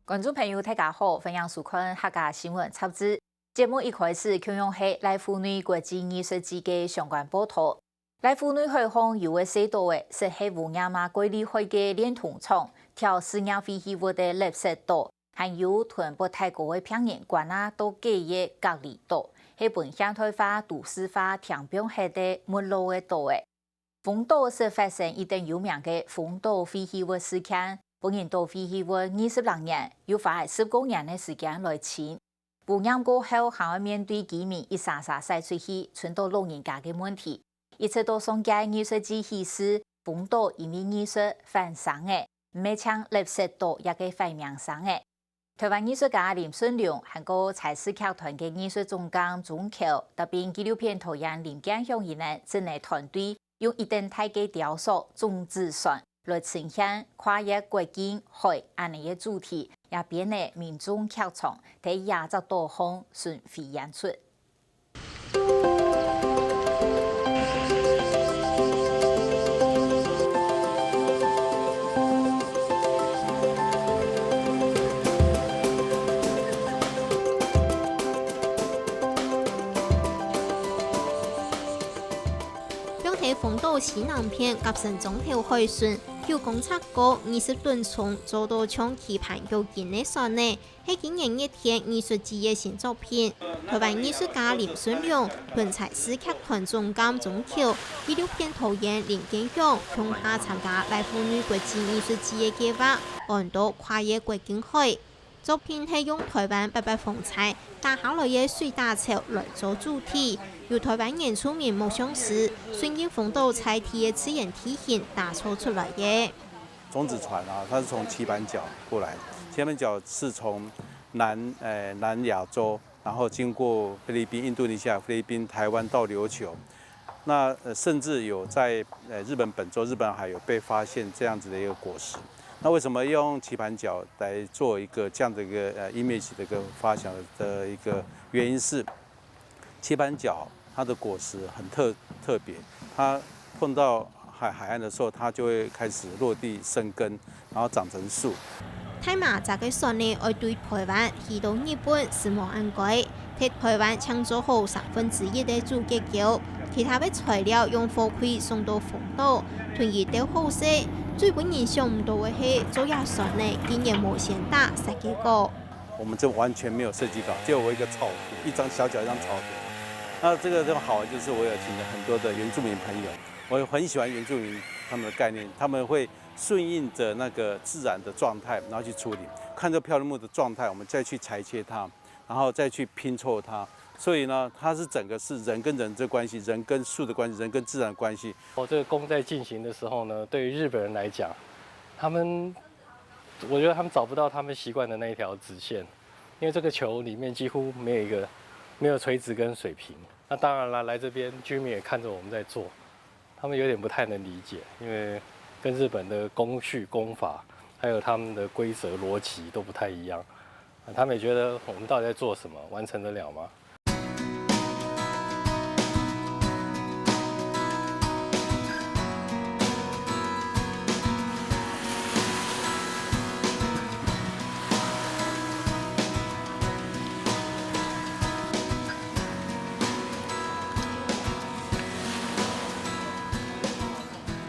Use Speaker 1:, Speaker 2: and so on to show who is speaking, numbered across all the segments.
Speaker 1: 观众朋友，大家好，欢迎收看客家新闻插枝。节目一开始，就用係来妇女国际艺术节嘅相关报道。来妇女会坊有位许多嘅是喺乌亚马桂里会嘅炼铜厂，调饲养废弃物嘅垃圾岛，还有屯北泰国嘅平原关啊，到几嘅隔离岛，係本乡土化、都市化、填平下的没落嘅岛嘅。丰岛是发生一定有名嘅丰岛废弃物事件。本年度废弃物20年，要花10多年的时间来清。污染过后，还要面对居民一沙沙晒出去，存到老人家的问题。一直到上届艺术节起时，丰岛因为艺术翻生的，唔係像垃圾島也嘅發明生的。台灣藝術家林順良還個財師劇團嘅藝術總監鐘橋，特別紀錄片導演林建雄等人整個團隊用一定大嘅雕塑總子船。來呈現跨越國境海安尼嘅主題，也變嚟民眾劇場喺亞洲多方巡迴演出。
Speaker 2: 標題豐島西南片夾成總條海船。有觀察過20噸重做到像棋盤有勁嘅船呢，係今年一天藝術節嘅新作品。台灣藝術家林順良、本財師劇團總監鐘橋、紀錄片導演林建雄共下參加來婦女國際藝術節嘅計劃，按到跨越國境海。作品係用台灣八八風采打下來嘅水打潮來做主題，由台灣原住民木匠師順應豐島採地嘅自然體現打造出來嘅。
Speaker 3: 種子船啊，它是從棋盤角過來，棋盤角是從南亞洲，然後經過菲律賓、印度尼西亞、菲律賓、台灣到琉球，那甚至有在日本本州、日本海有被發現這樣子的一個果實。那為什麼用棋盤角來做一個這樣的一個image 的一個發想的一個原因是，棋盤角它的果實很特別，它碰到海岸的時候，它就會開始落地生根，然後長成樹。
Speaker 2: 太麻這個船呢，愛對台灣去到日本是冇按規，替台灣搶做好1/3的主結構，其他的材料用貨櫃送到豐島，團熱掉好色。最本人想唔到嘅係做亞船呢，竟然冇先打設計稿。
Speaker 3: 我們這完全沒有設計稿，只有我一個草圖，一張小一張草圖。那這個好就是我有請了很多的原住民朋友，我很喜歡原住民他們的概念，他們會順應着那個自然的狀態，然後去處理。看這漂流木的狀態，我們再去裁切它，然後再去拼湊它。所以呢，它是整個是人跟人的關係，人跟樹的關係，人跟自然的關係。
Speaker 4: 這個工在進行的時候呢，對於日本人來講，我覺得他們找不到他們習慣的那一條直線，因為這個球裡面幾乎沒有垂直跟水平。那當然啦，來這邊居民也看着我們在做，他們有點不太能理解，因為跟日本的工序工法，還有他們的規則邏輯都不太一樣。他們也覺得我們到底在做什麼，完成得了嗎？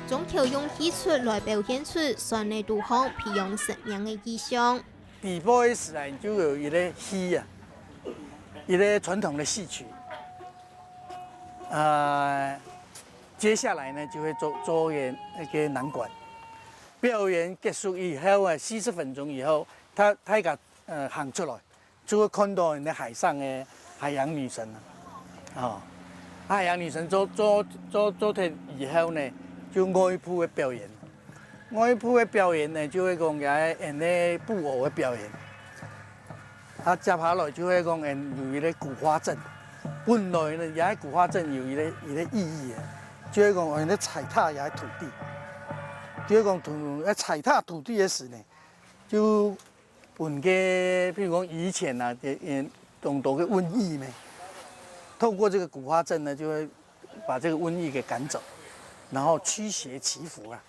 Speaker 2: 總條用戲出來表現出船內渡航培養生命的意象。
Speaker 5: 底部的時就有一個戲啊，一個傳統的戲曲。接下來呢就會做演那個南管。表演結束以後啊，40分鐘以後，他一個行出來，就會看到人哋海上的海洋女神啊。海洋女神做咗以後呢，就外部的表演。外部的表演呢，就會講嘅人哋布偶的表演。接下來就會講人有一個古花鎮，本來呢也喺古花鎮有一個意義嘅，就會講人哋踩踏也喺土地，就會講踩踏土地嘅時呢，就本嘅譬如講以前啊，懂到嘅瘟疫咩，透過這個古花鎮呢，就會把這個瘟疫給趕走，然後驅邪祈福啊。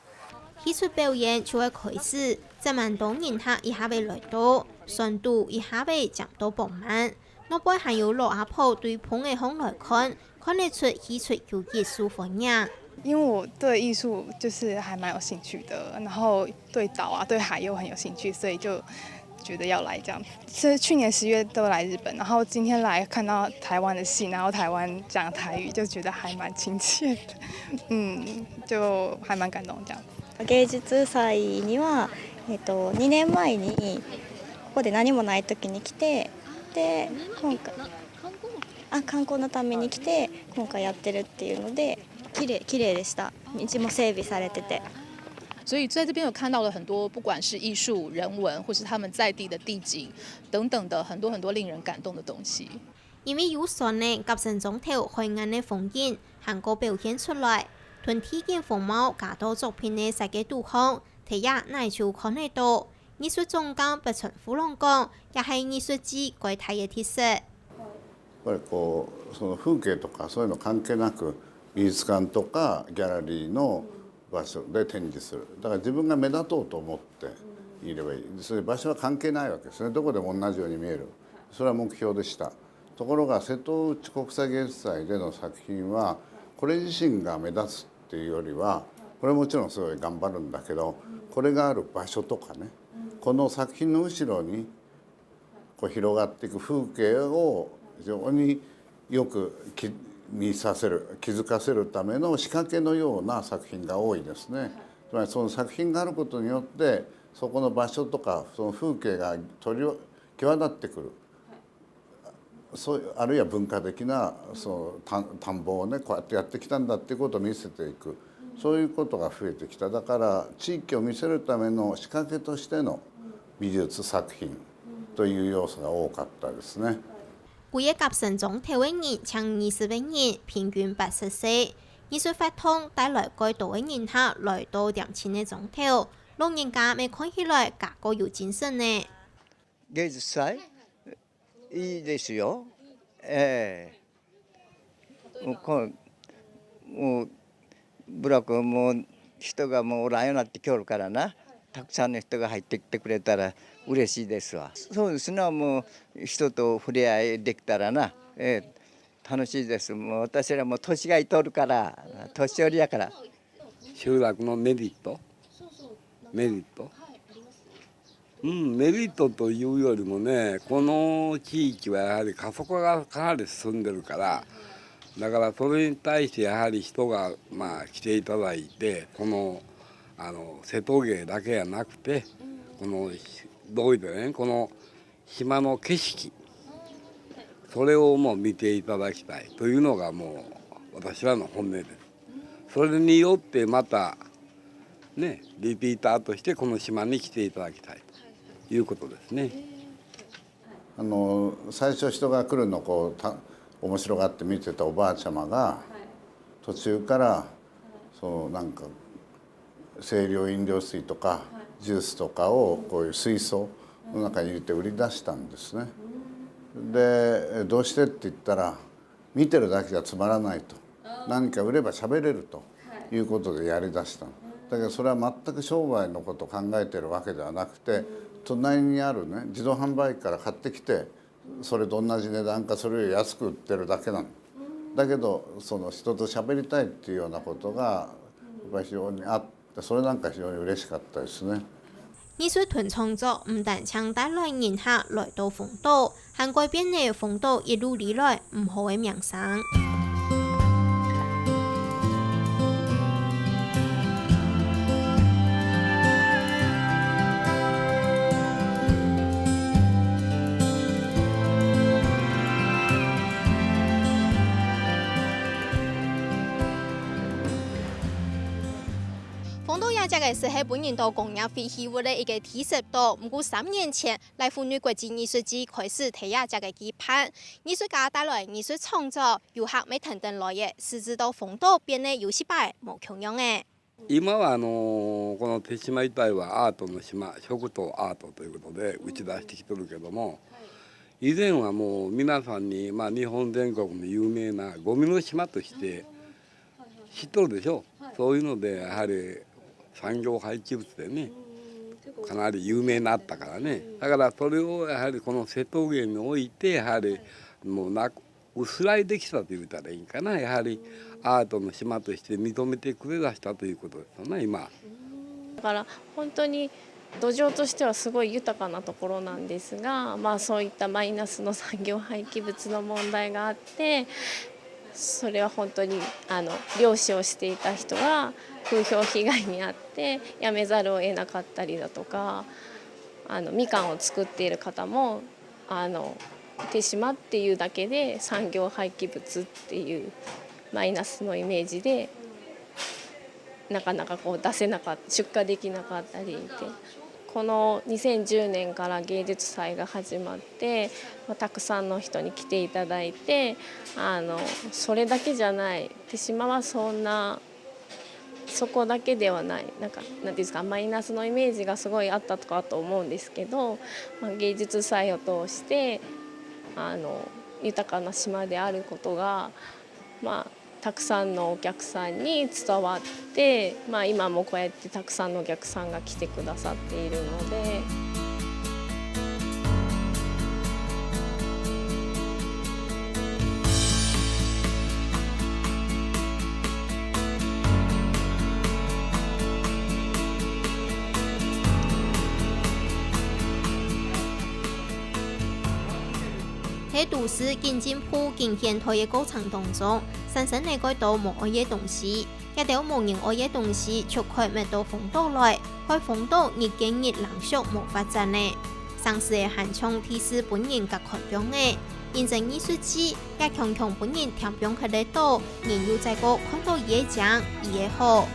Speaker 2: 艺術表演就會開始，這萬多人客一下未來到，順度一下未將到傍晚。那邊還有老阿婆對捧嘅風來看，看得出藝術有藝術風呀。
Speaker 6: 因為我對藝術就是還蠻有興趣的，然後對島啊、對海又很有興趣，所以就覺得要來這樣。是去年10月都來日本，然後今天來看到台灣的戲，然後台灣講台語，就覺得還蠻親切的，就還蠻感動這樣。
Speaker 7: 芸術祭には、2年前にここで何もない時に来て、で今回観光のために来て今回やってるっていうので綺麗でした。道も整備されてて。
Speaker 8: 所以在这边有看到了很多，不管是艺术、人文，或是他們在地的地景等等的很多令人感動的東西。
Speaker 2: 因為有所呢，夾成總條海岸的風景，韓國表現出來，同體驗風貌加到作品的世界杜康，睇下乃就看得到。藝術總監北村富朗講，也係藝術季具體嘅特色。
Speaker 9: やっぱりこうその風景とかそういうの関係なく美術館とかギャラリーの場所で展示する。だから自分が目立とうと思っていればいい。そういう場所は関係ないわけですね。どこでも同じように見える。それは目標でした。ところが瀬戸内国際芸術祭での作品はこれ自身が目立つっていうよりはこれもちろんすごい頑張るんだけどこれがある場所とかねこの作品の後ろにこう広がっていく風景を非常によく見させる気づかせるための仕掛けのような作品が多いですね。つまりその作品があることによってそこの場所とかその風景が際立ってくる。あるいは文化的なその田んぼをねこうやってやってきたんだっていうことを見せていくそういうことが増えてきた。だから地域を見せるための仕掛けとしての美術作品という要素が多かったですね。
Speaker 2: 每一甲城總條嘅人將20位人，平均80歲。藝術活動帶來更多嘅人客來到點前嘅總條，老人家咪看起來個個有精神呢。
Speaker 10: 芸術祭いいですよ。もう部落もう人がもうおらんようになってきおるからな。たくさんの人が入ってきてくれたら嬉しいですわ。そうですね。もう人と触れ合いできたらな、楽しいです。もう私らも年がいとるから年寄りやから。
Speaker 11: 集落のメリット、メリットというよりもね、この地域はやはり過疎化がかなり進んでるから、だからそれに対してやはり人が来ていただいて、この瀬戸芸だけじゃなくてこのどういうねこの島の景色それをもう見ていただきたいというのがもう私らの本音です。それによってまたねリピーターとしてこの島に来ていただきたいということですね。
Speaker 9: 最初人が来るのを面白がって見てたおばあちゃまが途中からなんか清涼飲料水とかジュースとかをこういう水槽の中に入れて売り出したんですね。でどうしてって言ったら見てるだけじゃつまらないと何か売れば喋れるということでやりだしたの。だけどそれは全く商売のことを考えてるわけではなくて隣にあるね自動販売機から買ってきてそれと同じ値段かそれより安く売ってるだけなの。だけどその人と喋りたいっていうようなことがやっぱり非常にあって。それなんか非常に嬉しかったですね。
Speaker 2: 藝術團創作唔但將帶來人客來到豐島，還改變了豐島一路以來唔好嘅名聲。豐島也係是喺本年度工業廢棄物的一個體驗度。唔過3年前，來婦女國際藝術季開始睇下這個舉辦，藝術家帶來藝術創作，遊客咪等等來嘅，使至到豐島變得遊戲場冇窮樣嘅。
Speaker 11: 今はこの手島一帯はアートの島、食とアートということで打ち出してきてるけども、以前はもう皆さんに日本全国の有名なゴミの島として知っとるでしょ。そういうのでやはり産業廃棄物でねかなり有名になったからね。だからそれをやはりこの瀬戸芸においてやはりもう薄らいできたと言ったらいいかな。やはりアートの島として認めてくれだしたということですよね今。
Speaker 12: だから本当に土壌としてはすごい豊かなところなんですが、そういったマイナスの産業廃棄物の問題があって、それは本当に漁師をしていた人が風評被害に遭ってやめざるを得なかったりだとか、みかんを作っている方も手島っていうだけで産業廃棄物っていうマイナスのイメージでなかなか出せなかった、出荷できなかったりで、この2010年から芸術祭が始まって、たくさんの人に来ていただいて、それだけじゃない、手島はそこだけではない、なんていうんですか、マイナスのイメージがすごいあったとかと思うんですけど、芸術祭を通して豊かな島であることがたくさんのお客さんに伝わって、今もこうやってたくさんのお客さんが来てくださっているので。
Speaker 2: 喺都市进进步进现代嘅过程当中，深深地改到无爱嘅东西，一條無人愛嘅東西，卻開唔到風島來，開風島日經日冷縮無發展呢。上市嘅韓強提示本人甲看中嘅，現正藝術節也強強本人聽中佢哋到，研究這個看到嘢講嘢好。